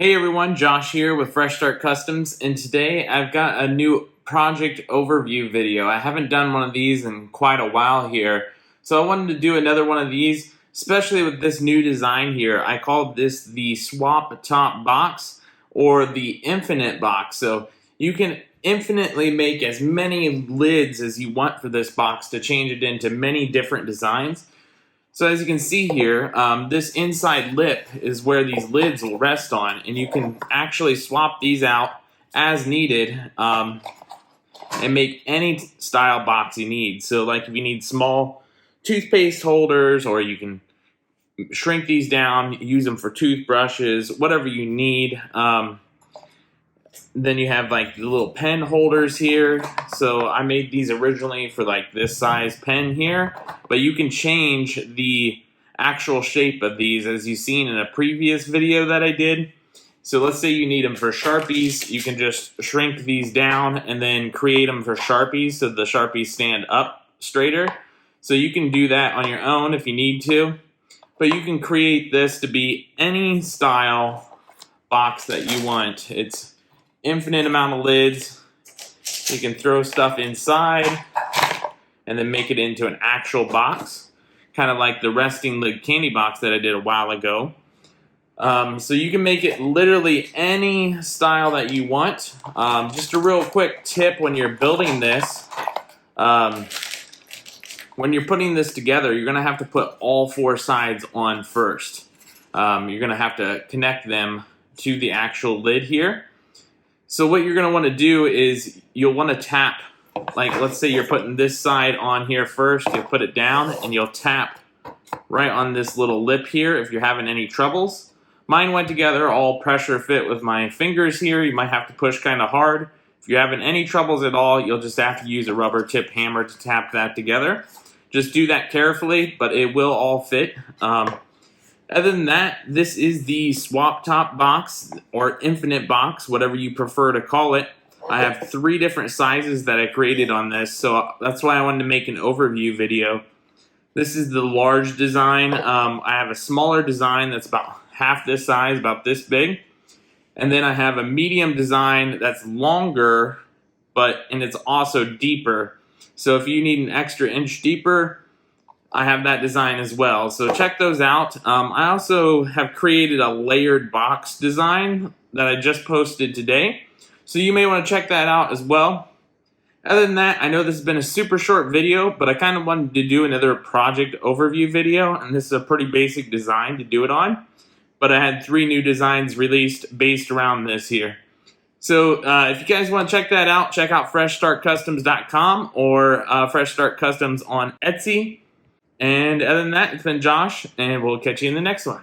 Hey everyone, Josh here with Fresh Start Customs, and today I've got a new project overview video. I haven't done one of these in quite a while here, so I wanted to do another one of these, especially with this new design here. I called this the Swap Top Box or the Infinite Box. So you can infinitely make as many lids as you want for this box to change it into many different designs. So as you can see here, this inside lip is where these lids will rest on, and you can actually swap these out as needed and make any style box you need. So like if you need small toothpaste holders, or you can shrink these down, use them for toothbrushes, whatever you need. Then you have like the little pen holders here. So I made these originally for like this size pen here, but you can change the actual shape of these as you've seen in a previous video that I did. So let's say you need them for Sharpies, you can just shrink these down and then create them for Sharpies so the Sharpies stand up straighter. So you can do that on your own if you need to, but you can create this to be any style box that you want. It's infinite amount of lids. You can throw stuff inside and then make it into an actual box, kind of like the resting lid candy box that I did a while ago. So you can make it literally any style that you want. Just a real quick tip when you're building this, when you're putting this together, you're going to have to put all four sides on first. You're going to have to connect them to the actual lid here. So what you're going to want to do is you'll want to tap, like let's say you're putting this side on here first, you'll put it down and you'll tap right on this little lip here if you're having any troubles. Mine went together all pressure fit with my fingers here. You might have to push kind of hard. If you're having any troubles at all, you'll just have to use a rubber tip hammer to tap that together. Just do that carefully, but it will all fit. Other than that, this is the Swap Top Box or Infinite Box, whatever you prefer to call it. I have 3 different sizes that I created on this, so that's why I wanted to make an overview video. This is the large design. I have a smaller design that's about half this size, about this big. And then I have a medium design that's longer, and it's also deeper. So if you need an extra inch deeper, I have that design as well, so check those out. I also have created a layered box design that I just posted today, so you may want to check that out as well. Other than that, I know this has been a super short video, but I kind of wanted to do another project overview video, and this is a pretty basic design to do it on, but I had 3 new designs released based around this here. So if you guys want to check that out, check out FreshStartCustoms.com or Fresh Start Customs on Etsy. And other than that, it's been Josh, and we'll catch you in the next one.